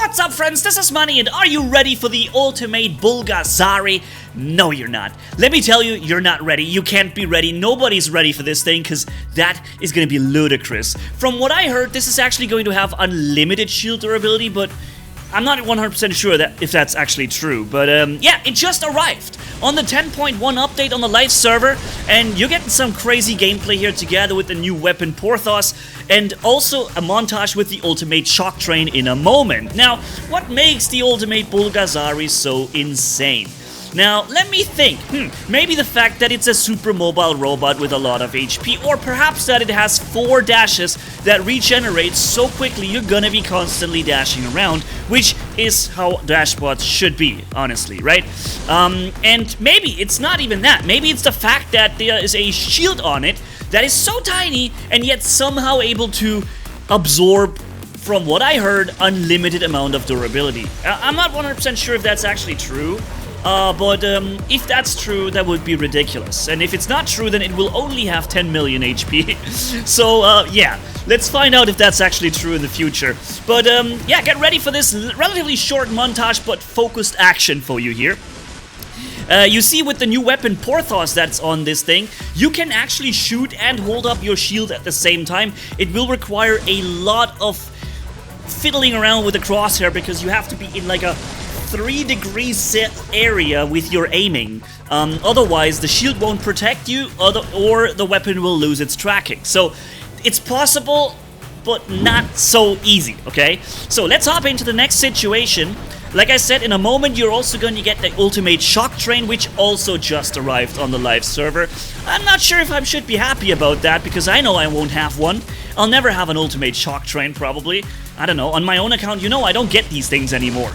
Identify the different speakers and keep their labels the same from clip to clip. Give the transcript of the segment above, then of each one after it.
Speaker 1: What's up, friends? This is Manni, and are you ready for the ultimate Bulgasari? No, you're not. Let me tell you, you're not ready. You can't be ready. Nobody's ready for this thing, because that is going to be ludicrous. From what I heard, this is actually going to have unlimited shield durability, but I'm not 100% sure if that's actually true. But yeah, it just arrived on the 10.1 update on the live server, and you're getting some crazy gameplay here together with the new weapon Porthos, and also a montage with the ultimate Shocktrain in a moment. Now, what makes the ultimate Bulgasari so insane? Now, let me think. Maybe the fact that it's a super mobile robot with a lot of HP, or perhaps that it has 4 dashes that regenerate so quickly you're gonna be constantly dashing around, which is how dashbots should be, honestly, right? And maybe it's not even that. Maybe it's the fact that there is a shield on it that is so tiny and yet somehow able to absorb, from what I heard, unlimited amount of durability. I'm not 100% sure if that's actually true. But if that's true, that would be ridiculous. And if it's not true, then it will only have 10 million HP. So, yeah, let's find out if that's actually true in the future. But, yeah, get ready for this relatively short montage, but focused action for you here. You see, with the new weapon Porthos that's on this thing, you can actually shoot and hold up your shield at the same time. It will require a lot of fiddling around with the crosshair, because you have to be in like a 3-degree set area with your aiming. Otherwise, the shield won't protect you, or the weapon will lose its tracking. So, it's possible, but not so easy, okay? So, let's hop into the next situation. Like I said, in a moment, you're also going to get the ultimate Shocktrain, which also just arrived on the live server. I'm not sure if I should be happy about that, because I know I won't have one. I'll never have an ultimate Shocktrain, probably. I don't know. On my own account, you know, I don't get these things anymore.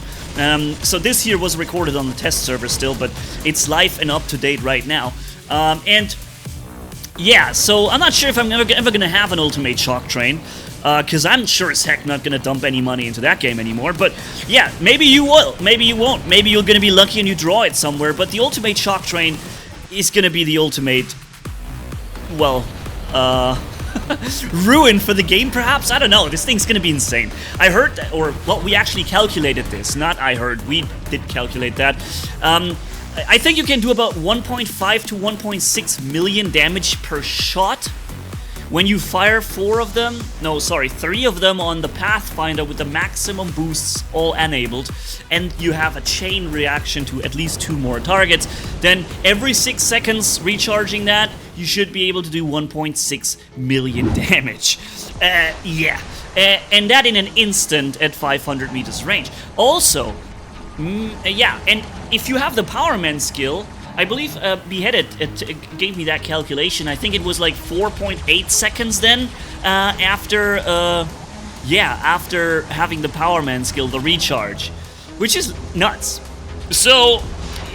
Speaker 1: So this here was recorded on the test server still, but it's live and up to date right now. And yeah, so I'm not sure if I'm ever gonna have an ultimate Shocktrain, because I'm sure as heck not gonna dump any money into that game anymore. But yeah, maybe you will, maybe you won't. Maybe you're gonna be lucky and you draw it somewhere. But the ultimate Shocktrain is gonna be the ultimate, well, ruin for the game, perhaps? I don't know. This thing's gonna be insane. I heard that, or, well, we actually calculated this. Not I heard, we did calculate that. I think you can do about 1.5 to 1.6 million damage per shot when you fire 3 of them on the Pathfinder with the maximum boosts all enabled, and you have a chain reaction to at least 2 more targets. Then every 6 seconds recharging that, you should be able to do 1.6 million damage. Yeah. And that in an instant at 500 meters range. Also, yeah, and if you have the Power Man skill, I believe Beheaded it gave me that calculation. I think it was like 4.8 seconds then, after having the Power Man skill, the recharge, which is nuts. So,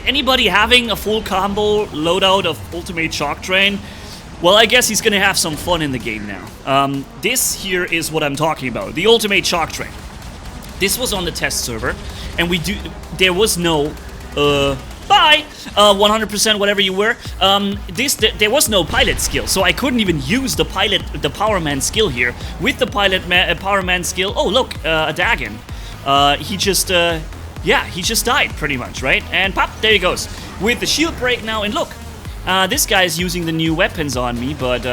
Speaker 1: anybody having a full combo loadout of Ultimate Shocktrain, well, I guess he's gonna have some fun in the game now. This here is what I'm talking about, the Ultimate Shocktrain. This was on the test server, and there was no, 100% whatever you were. There was no pilot skill, so I couldn't even use the Power Man skill here. With the Power Man skill, oh look, a Dagon. He just died pretty much, right? And pop, there he goes. With the shield break now, and look, this guy's using the new weapons on me, but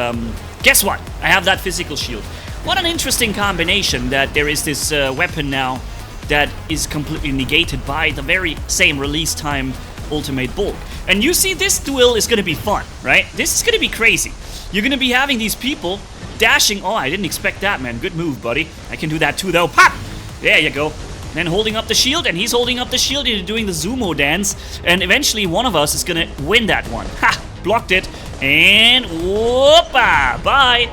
Speaker 1: guess what? I have that physical shield. What an interesting combination that there is this weapon now that is completely negated by the very same release time Ultimate Bulk. And you see, this duel is gonna be fun, right? This is gonna be crazy. You're gonna be having these people dashing. Oh, I didn't expect that, man. Good move, buddy. I can do that too, though. Pop! There you go. Then holding up the shield, and he's holding up the shield, and doing the Zumo dance, and eventually one of us is gonna win that one. Ha! Blocked it, and whoopa! Bye!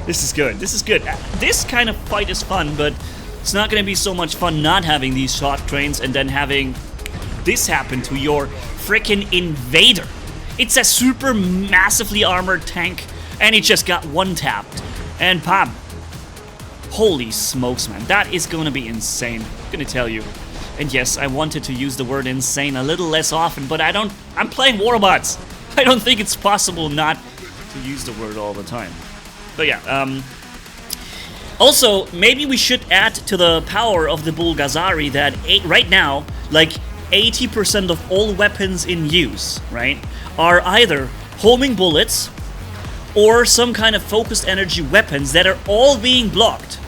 Speaker 1: This is good. This is good. This kind of fight is fun, but it's not gonna be so much fun not having these Shocktrains and then having this happen to your frickin' invader. It's a super massively armored tank, and it just got one-tapped. And pam. Holy smokes, man. That is gonna be insane. I'm gonna tell you. And yes, I wanted to use the word insane a little less often, but I'm playing Warbots. I don't think it's possible not to use the word all the time. But yeah, Also, maybe we should add to the power of the Bulgasari that right now, like 80% of all weapons in use, right, are either homing bullets or some kind of focused energy weapons that are all being blocked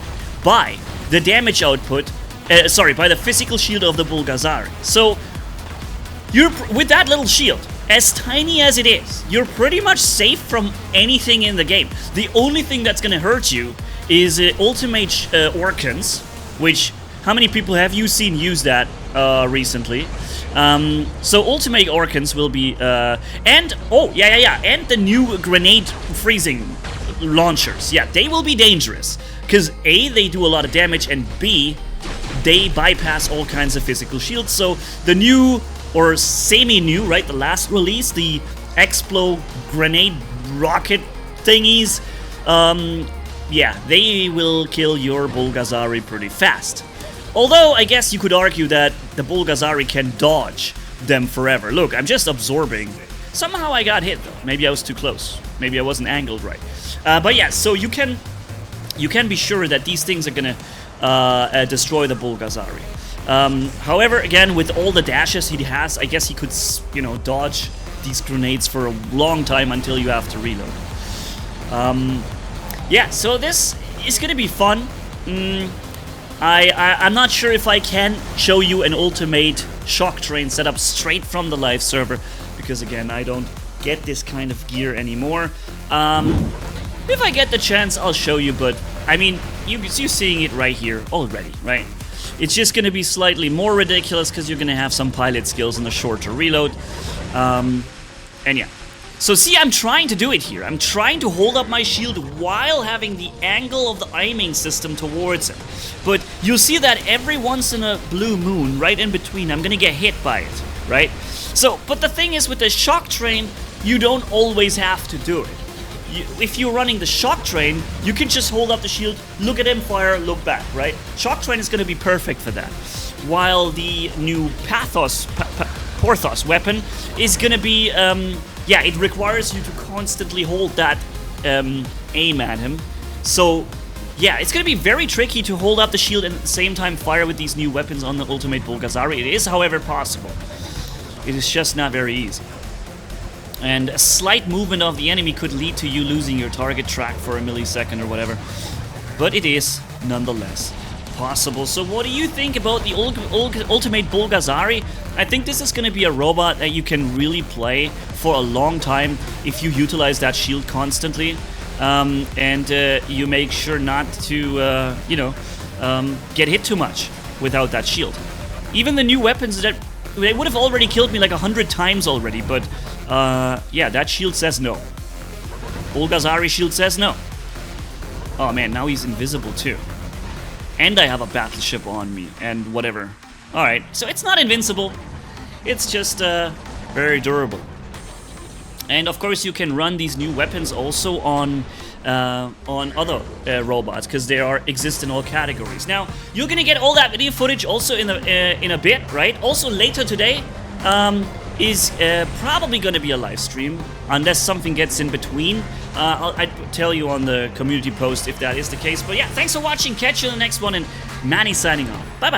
Speaker 1: by the damage output, by the physical shield of the Bulgasari. So, you're with that little shield, as tiny as it is, you're pretty much safe from anything in the game. The only thing that's gonna hurt you is ultimate Orkans, which, how many people have you seen use that recently? So ultimate Orkans will be, and the new grenade freezing launchers. Yeah, they will be dangerous, because A, they do a lot of damage, and B, they bypass all kinds of physical shields. So the new, or semi-new, right, the last release, the Explo grenade rocket thingies, yeah, they will kill your Bulgasari pretty fast. Although, I guess you could argue that the Bulgasari can dodge them forever. Look, I'm just absorbing. Somehow I got hit, though. Maybe I was too close. Maybe I wasn't angled right. But yeah, so you can be sure that these things are gonna destroy the Bulgasari. However, again, with all the dashes he has, I guess he could, you know, dodge these grenades for a long time until you have to reload. Yeah, so this is gonna be fun. I'm not sure if I can show you an ultimate Shocktrain setup straight from the live server, because again, I don't get this kind of gear anymore. If I get the chance, I'll show you, but I mean, you're seeing it right here already, right? It's just gonna be slightly more ridiculous because you're gonna have some pilot skills and a shorter reload. And yeah. So see, I'm trying to do it here. I'm trying to hold up my shield while having the angle of the aiming system towards it. But you'll see that every once in a blue moon, right in between, I'm gonna get hit by it, right? So, but the thing is, with the Shocktrain, you don't always have to do it. If you're running the Shocktrain, you can just hold up the shield, look at him fire, look back, right? Shocktrain is gonna be perfect for that. While the new Porthos weapon is gonna be, yeah, it requires you to constantly hold that aim at him. So, yeah, it's gonna be very tricky to hold up the shield and at the same time fire with these new weapons on the ultimate Bulgasari. It is, however, possible. It is just not very easy. And a slight movement of the enemy could lead to you losing your target track for a millisecond or whatever. But it is, nonetheless, possible. So what do you think about the ultimate Bulgasari? I think this is going to be a robot that you can really play for a long time if you utilize that shield constantly. And you make sure not to, you know, get hit too much without that shield. Even the new weapons, that they would have already killed me like 100 times already, but yeah, that shield says no. Bulgasari shield says no. Oh man, now he's invisible too. And I have a battleship on me, and whatever. Alright, so it's not invincible. It's just very durable. And of course you can run these new weapons also on other robots, because they exist in all categories. Now, you're gonna get all that video footage also in a bit, right? Also later today is probably gonna be a live stream, unless something gets in between. I'd tell you on the community post if that is the case. But yeah, thanks for watching. Catch you in the next one, and Manni signing off. Bye bye.